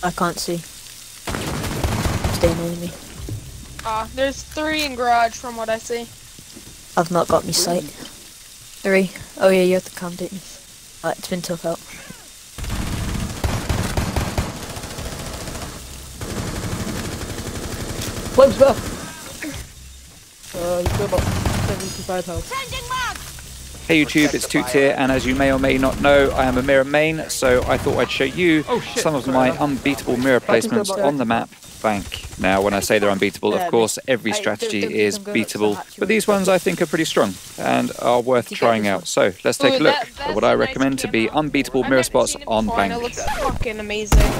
I can't see. Stay near me. There's 3 in garage from what I see. I've not got me sight. 3. Oh yeah, you have to calm down. It's been tough out. Flames there! You've got about 75 health. Hey YouTube, it's Toot here, and as you may or may not know, I am a Mira main, so I thought I'd show you some of my unbeatable Mira placements on the map bank. Now, when I say they're unbeatable, of course, every strategy is beatable, but these ones I think are pretty strong and are worth trying out. So, let's take a look at what I recommend to be unbeatable Mira spots on bank. It looks fucking amazing.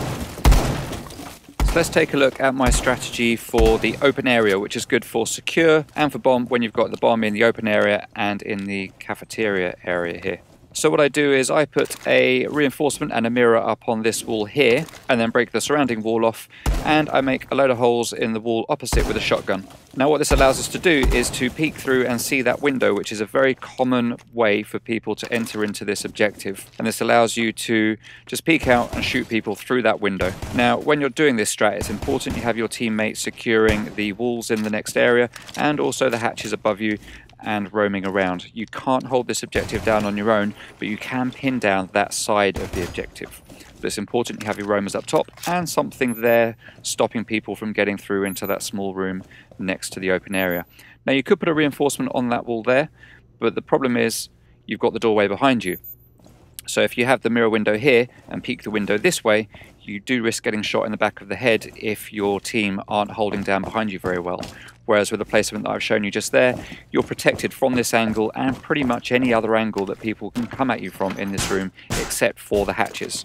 So let's take a look at my strategy for the open area, which is good for secure and for bomb when you've got the bomb in the open area and in the cafeteria area here. So what I do is I put a reinforcement and a mirror up on this wall here and then break the surrounding wall off, and I make a load of holes in the wall opposite with a shotgun. Now what this allows us to do is to peek through and see that window, which is a very common way for people to enter into this objective. And this allows you to just peek out and shoot people through that window. Now when you're doing this strat, it's important you have your teammates securing the walls in the next area and also the hatches above you and roaming around. You can't hold this objective down on your own, but you can pin down that side of the objective. But it's important you have your roamers up top and something there stopping people from getting through into that small room next to the open area. Now you could put a reinforcement on that wall there, but the problem is you've got the doorway behind you. So if you have the mirror window here and peek the window this way, you do risk getting shot in the back of the head if your team aren't holding down behind you very well. Whereas with the placement that I've shown you just there, you're protected from this angle and pretty much any other angle that people can come at you from in this room, except for the hatches.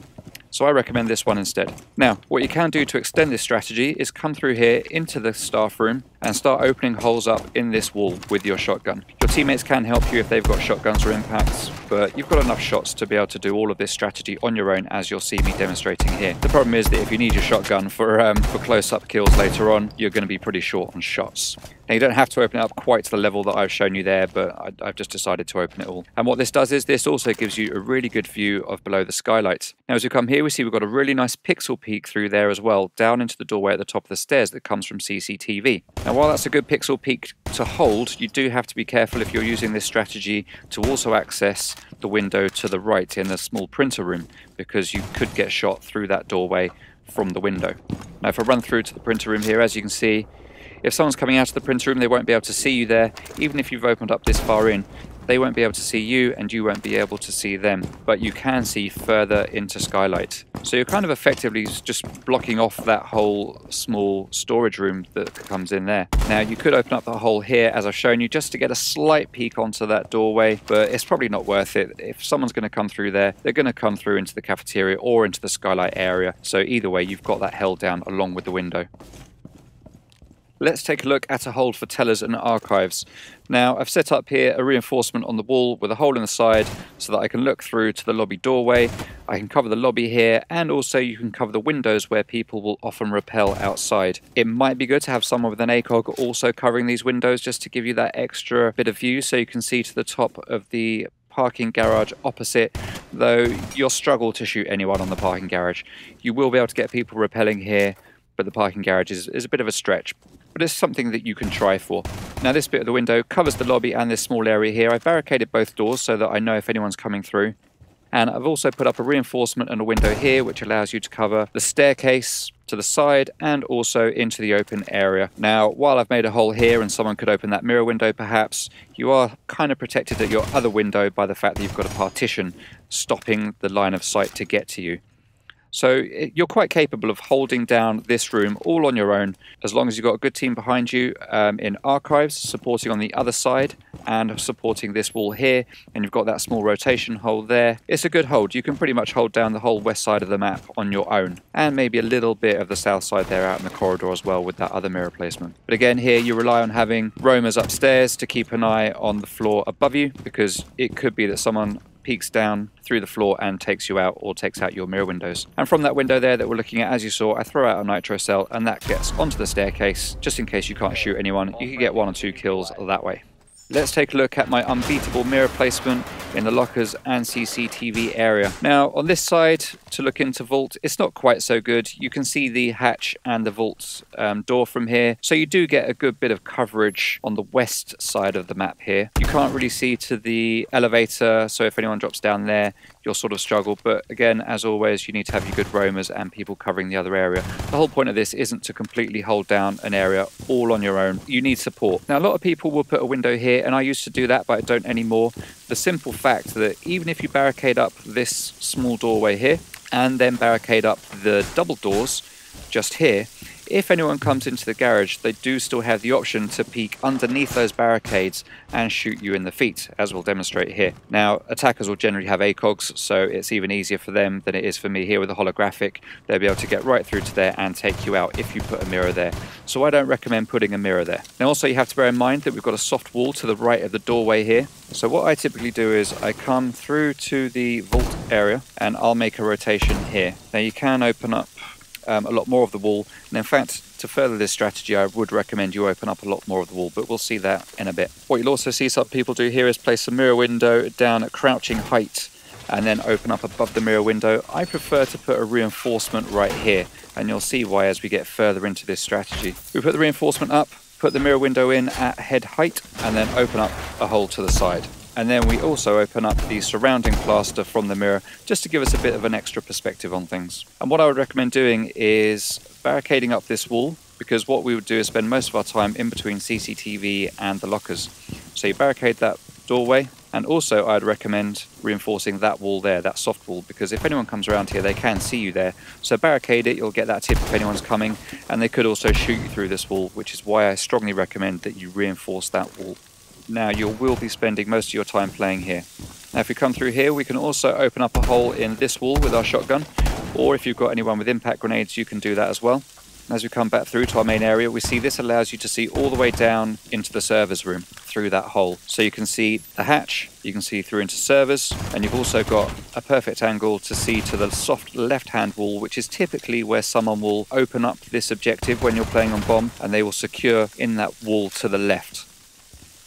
So I recommend this one instead. Now, what you can do to extend this strategy is come through here into the staff room and start opening holes up in this wall with your shotgun. Your teammates can help you if they've got shotguns or impacts, but you've got enough shots to be able to do all of this strategy on your own, as you'll see me demonstrating here. The problem is that if you need your shotgun for close-up kills later on, you're going to be pretty short on shots. Now you don't have to open it up quite to the level that I've shown you there, but I've just decided to open it all. And what this does is this also gives you a really good view of below the skylights. Now as you come here, we see we've got a really nice pixel peek through there as well, down into the doorway at the top of the stairs that comes from CCTV. Now while that's a good pixel peek to hold, you do have to be careful if you're using this strategy to also access the window to the right in the small printer room, because you could get shot through that doorway from the window. Now if I run through to the printer room here, as you can see, if someone's coming out of the printer room, they won't be able to see you there. Even if you've opened up this far in, they won't be able to see you and you won't be able to see them. But you can see further into skylight. So you're kind of effectively just blocking off that whole small storage room that comes in there. Now you could open up the hole here, as I've shown you, just to get a slight peek onto that doorway, but it's probably not worth it. If someone's going to come through there, they're going to come through into the cafeteria or into the skylight area. So either way, you've got that held down along with the window. Let's take a look at a hold for tellers and archives. Now I've set up here a reinforcement on the wall with a hole in the side so that I can look through to the lobby doorway. I can cover the lobby here, and also you can cover the windows where people will often rappel outside. It might be good to have someone with an ACOG also covering these windows just to give you that extra bit of view so you can see to the top of the parking garage opposite, though you'll struggle to shoot anyone on the parking garage. You will be able to get people rappelling here, but the parking garage is a bit of a stretch. But it's something that you can try for. Now this bit of the window covers the lobby and this small area here. I've barricaded both doors so that I know if anyone's coming through. And I've also put up a reinforcement and a window here, which allows you to cover the staircase to the side and also into the open area. Now, while I've made a hole here and someone could open that mirror window perhaps, you are kind of protected at your other window by the fact that you've got a partition stopping the line of sight to get to you. So you're quite capable of holding down this room all on your own, as long as you've got a good team behind you in archives, supporting on the other side and supporting this wall here, and you've got that small rotation hole there. It's a good hold. You can pretty much hold down the whole west side of the map on your own, and maybe a little bit of the south side there out in the corridor as well with that other mirror placement. But again, here you rely on having roamers upstairs to keep an eye on the floor above you, because it could be that someone peeks down through the floor and takes you out, or takes out your mirror windows. And from that window there that we're looking at, as you saw, I throw out a nitro cell and that gets onto the staircase, just in case you can't shoot anyone. You can get 1 or 2 kills that way. Let's take a look at my unbeatable mirror placement in the lockers and CCTV area. Now on this side, to look into vault, it's not quite so good. You can see the hatch and the vault door from here, so you do get a good bit of coverage on the west side of the map here. You can't really see to the elevator, so if anyone drops down there, you'll sort of struggle. But again, as always, you need to have your good roamers and people covering the other area. The whole point of this isn't to completely hold down an area all on your own. You need support. Now, a lot of people will put a window here, and I used to do that, but I don't anymore. The simple fact that even if you barricade up this small doorway here, and then barricade up the double doors just here, if anyone comes into the garage, they do still have the option to peek underneath those barricades and shoot you in the feet, as we'll demonstrate here. Now, attackers will generally have ACOGs, so it's even easier for them than it is for me here with a holographic. They'll be able to get right through to there and take you out if you put a mirror there. So I don't recommend putting a mirror there. Now also you have to bear in mind that we've got a soft wall to the right of the doorway here. So what I typically do is I come through to the vault area and I'll make a rotation here. Now you can open up a lot more of the wall, and in fact to further this strategy I would recommend you open up a lot more of the wall, but we'll see that in a bit. What you'll also see some people do here is place a mirror window down at crouching height and then open up above the mirror window. I prefer to put a reinforcement right here, and you'll see why as we get further into this strategy. We put the reinforcement up, put the mirror window in at head height, and then open up a hole to the side. And then we also open up the surrounding plaster from the mirror just to give us a bit of an extra perspective on things. And what I would recommend doing is barricading up this wall, because what we would do is spend most of our time in between CCTV and the lockers. So you barricade that doorway, and also I'd recommend reinforcing that wall there, that soft wall, because if anyone comes around here they can see you there. So barricade it, you'll get that tip if anyone's coming, and they could also shoot you through this wall, which is why I strongly recommend that you reinforce that wall. Now you will be spending most of your time playing here. Now if we come through here, we can also open up a hole in this wall with our shotgun, or if you've got anyone with impact grenades you can do that as well. As we come back through to our main area, we see this allows you to see all the way down into the servers room through that hole. So you can see the hatch, you can see through into servers, and you've also got a perfect angle to see to the soft left-hand wall, which is typically where someone will open up this objective when you're playing on bomb, and they will secure in that wall to the left.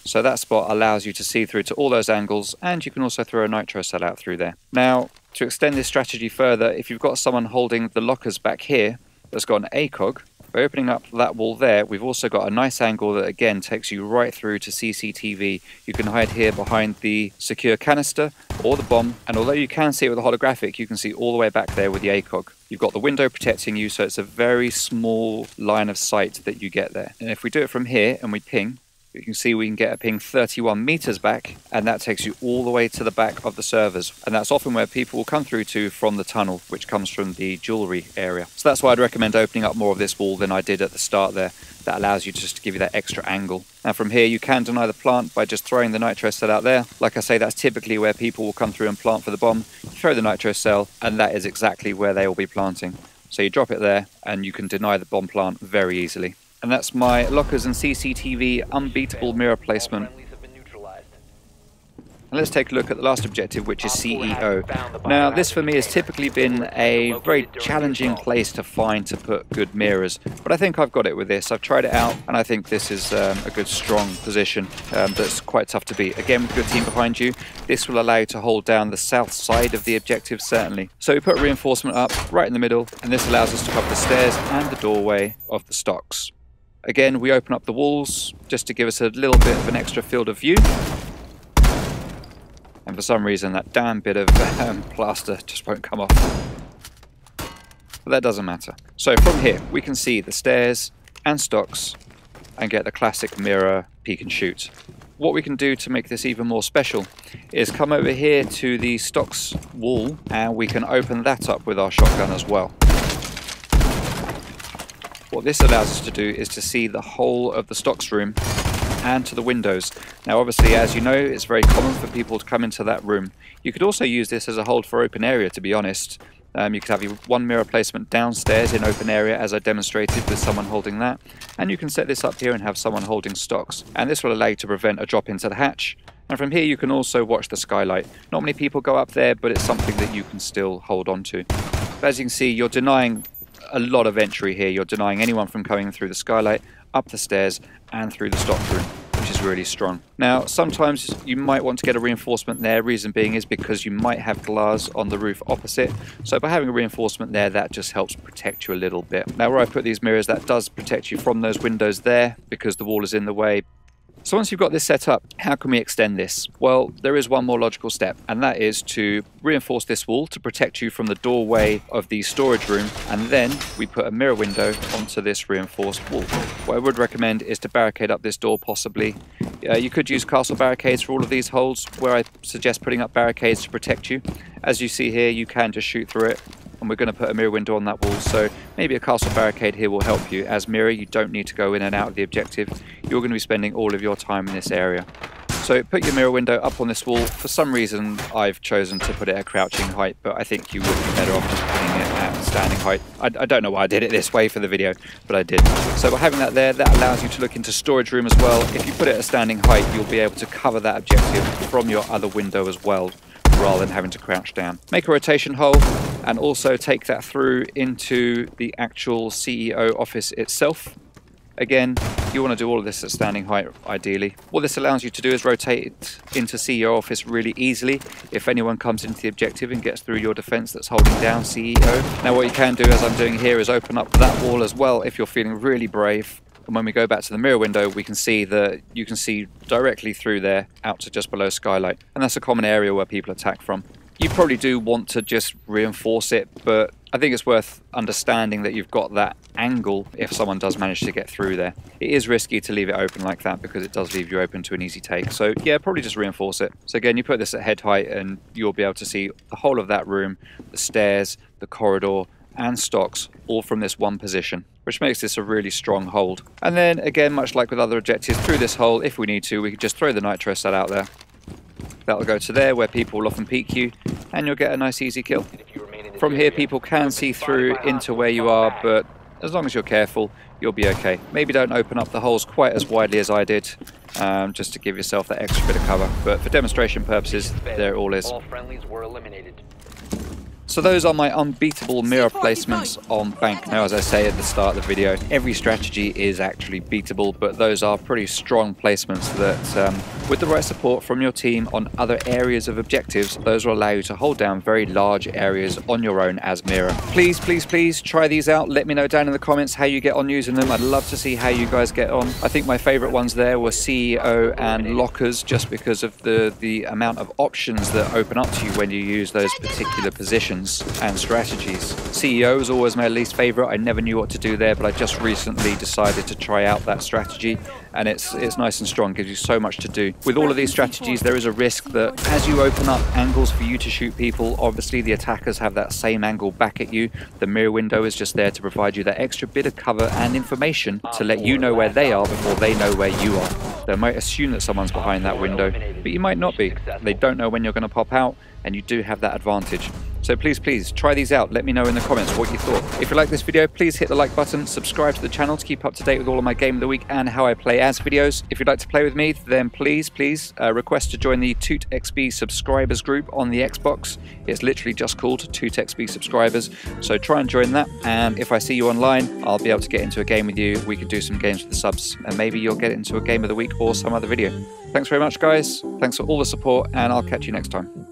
So that spot allows you to see through to all those angles, and you can also throw a nitro cell out through there. Now, to extend this strategy further, if you've got someone holding the lockers back here that's got an ACOG, by opening up that wall there, we've also got a nice angle that again takes you right through to CCTV. You can hide here behind the secure canister or the bomb, and although you can see it with a holographic, you can see all the way back there with the ACOG. You've got the window protecting you, so it's a very small line of sight that you get there. And if we do it from here and we ping, you can see we can get a ping 31 meters back, and that takes you all the way to the back of the servers. And that's often where people will come through to from the tunnel, which comes from the jewelry area. So that's why I'd recommend opening up more of this wall than I did at the start there. That allows you just to give you that extra angle. Now from here you can deny the plant by just throwing the nitro cell out there. Like I say, that's typically where people will come through and plant for the bomb. You throw the nitro cell, and that is exactly where they will be planting. So you drop it there, and you can deny the bomb plant very easily. And that's my lockers and CCTV unbeatable mirror placement. And let's take a look at the last objective, which is CEO. Now this for me has typically been a very challenging place to find to put good mirrors, but I think I've got it with this. I've tried it out, and I think this is a good strong position that's quite tough to beat. Again, with a good team behind you, this will allow you to hold down the south side of the objective, certainly. So we put reinforcement up right in the middle, and this allows us to cover the stairs and the doorway of the stocks. Again, we open up the walls just to give us a little bit of an extra field of view. And for some reason, that damn bit of plaster just won't come off. But that doesn't matter. So from here, we can see the stairs and stocks and get the classic mirror peek and shoot. What we can do to make this even more special is come over here to the stocks wall, and we can open that up with our shotgun as well. What this allows us to do is to see the whole of the stocks room and to the windows. Now obviously, as you know, it's very common for people to come into that room. You could also use this as a hold for open area, to be honest. You could have your one mirror placement downstairs in open area, as I demonstrated with someone holding that, and you can set this up here and have someone holding stocks, and this will allow you to prevent a drop into the hatch. And from here you can also watch the skylight. Not many people go up there, but it's something that you can still hold on to. But as you can see, you're denying a lot of entry here. You're denying anyone from coming through the skylight, up the stairs, and through the stock room, which is is really strong. Now, sometimes you might want to get a reinforcement there. Reason being is because you might have glass on the roof opposite. So by having a reinforcement there, that just helps protect you a little bit. Now, where I put these mirrors, that does protect you from those windows there because the wall is in the way. So once you've got this set up, how can we extend this? Well, there is one more logical step, and that is to reinforce this wall to protect you from the doorway of the storage room, and then we put a mirror window onto this reinforced wall. What I would recommend is to barricade up this door possibly. You could use castle barricades for all of these holes, where I suggest putting up barricades to protect you. As you see here, you can just shoot through it. And we're going to put a mirror window on that wall, so maybe a castle barricade here will help you. As mirror, you don't need to go in and out of the objective. You're going to be spending all of your time in this area. So put your mirror window up on this wall. For some reason, I've chosen to put it at crouching height, but I think you would be better off just putting it at standing height. I don't know why I did it this way for the video, but I did. So by having that there, that allows you to look into storage room as well. If you put it at standing height, you'll be able to cover that objective from your other window as well, rather than having to crouch down. Make a rotation hole and also take that through into the actual CEO office itself. Again, you want to do all of this at standing height ideally. What this allows you to do is rotate it into CEO office really easily if anyone comes into the objective and gets through your defense that's holding down CEO. Now what you can do, as I'm doing here, is open up that wall as well if you're feeling really brave. And when we go back to the mirror window, we can see that you can see directly through there out to just below skylight. And that's a common area where people attack from. You probably do want to just reinforce it, but I think it's worth understanding that you've got that angle if someone does manage to get through there. It is risky to leave it open like that because it does leave you open to an easy take. So yeah, probably just reinforce it. So again, you put this at head height and you'll be able to see the whole of that room, the stairs, the corridor, and stocks all from this one position, which makes this a really strong hold. And then again, much like with other objectives, through this hole, if we need to, we can just throw the nitro set out there. That'll go to there where people will often peek you, and you'll get a nice easy kill. From here, people can see through into where you are, but as long as you're careful, you'll be okay. Maybe don't open up the holes quite as widely as I did, just to give yourself that extra bit of cover. But for demonstration purposes, there it all is. All friendlies were eliminated. So those are my unbeatable mirror placements on bank. Now, as I say at the start of the video, every strategy is actually beatable, but those are pretty strong placements that, with the right support from your team on other areas of objectives, those will allow you to hold down very large areas on your own as mirror. Please, please, please try these out. Let me know down in the comments how you get on using them. I'd love to see how you guys get on. I think my favorite ones there were CEO and lockers, just because of the amount of options that open up to you when you use those particular positions and strategies. CEO is always my least favorite. I never knew what to do there, but I just recently decided to try out that strategy, and it's nice and strong, gives you so much to do. With all of these strategies, there is a risk that as you open up angles for you to shoot people, obviously the attackers have that same angle back at you. The mirror window is just there to provide you that extra bit of cover and information to let you know where they are before they know where you are. They might assume that someone's behind that window, but you might not be. They don't know when you're going to pop out, and you do have that advantage. So please, please try these out. Let me know in the comments what you thought. If you like this video, please hit the like button, subscribe to the channel to keep up to date with all of my Game of the Week and how I play as videos. If you'd like to play with me, then please request to join the TootXB subscribers group on the Xbox. It's literally just called TootXB subscribers. So try and join that. And if I see you online, I'll be able to get into a game with you. We could do some games with the subs, and maybe you'll get into a Game of the Week or some other video. Thanks very much, guys. Thanks for all the support, and I'll catch you next time.